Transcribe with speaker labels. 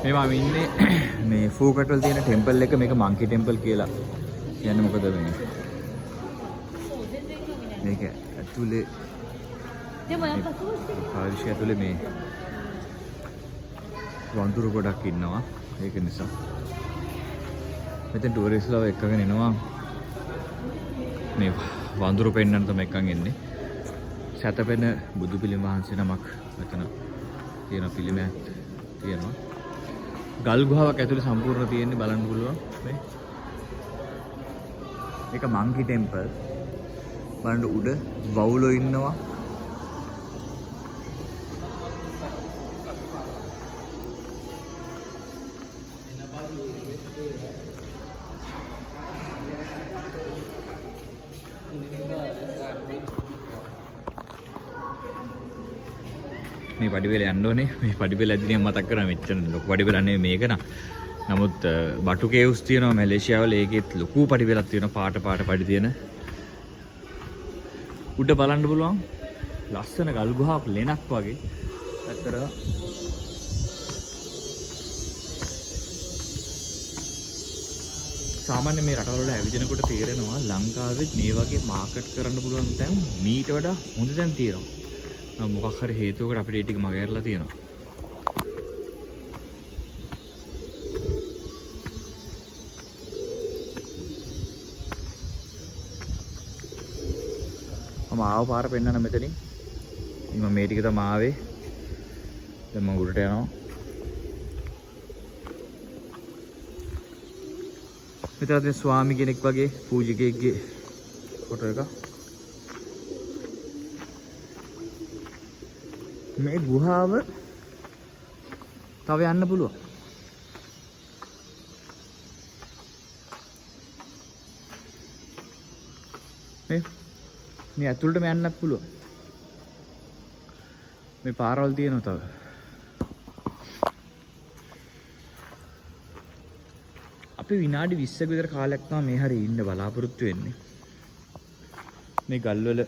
Speaker 1: මේ මම ඉන්නේ මේ ෆූකට් වල තියෙන ටෙම්පල් එක මේක මංකි ටෙම්පල් කියලා. කියන්නේ මොකද මේ? මේක ඇතුලේ පාරිශය ඇතුලේ මේ වඳුරු ගොඩක් ඉන්නවා. ඒක නිසා මෙතන ටූරිස්ට්ලා එක්කගෙන එනවා. මේ වඳුරු පෙන්නන්න තමයි එක්කන් එන්නේ. සතපෙන බුදු පිළිම වහන්සේ නමක් මෙතන තියෙන පිළිමයක් තියෙනවා. ගල් ගුහාවක් ඇතුලේ සම්පූර්ණ තියෙන්නේ බලන්න පුළුවන් මේ. මේක මංකි ටෙම්පල්. බලන්න උඩ වවුලෝ ඉන්නවා. මේ පඩිපෙළ යන්න ඕනේ. මේ පඩිපෙළ ඇද්දී මතක් කරා මෙච්චර ලොකු පඩිපෙළ නෙමෙයි මේක නා. නමුත් බටු කේව්ස් තියෙනවා මැලේසියාවල. ඒකෙත් ලොකු පඩිපෙළක් තියෙනවා. පාට පඩි තියෙන. උඩ බලන්න පුළුවන්. ලස්සන ගල් ගුහාවක් ලෙනක් වගේ. ඇත්තට සාමාන්‍ය මේ රටවල ඇවිදිනකොට තේරෙනවා ලංකාවේ මේ වගේ මාකට් කරන්න පුළුවන් තැන් මීට වඩා හොඳ තැන් තියෙනවා. මොකක් හරි හේතුවකට අපිට ඒ ටික මගහැරලා තියෙනවා. මම ආව පාර පෙන්නන මෙතනින්. මම මේ ටික තමයි ආවේ. දැන් මම උඩට යනවා. මෙතන තියෙන ස්වාමි කෙනෙක් වගේ පූජිකයෙක්ගේ ෆොටෝ එකක්. මේ ගුහාව තව යන්න පුළුවන්. මේ ඇතුළටම යන්නත් පුළුවන්. මේ පාරවල් තියෙනවා තව. අපි විනාඩි 20ක විතර කාලයක් තමයි මේ හැරේ ඉන්න බලාපොරොත්තු වෙන්නේ. මේ ගල්වල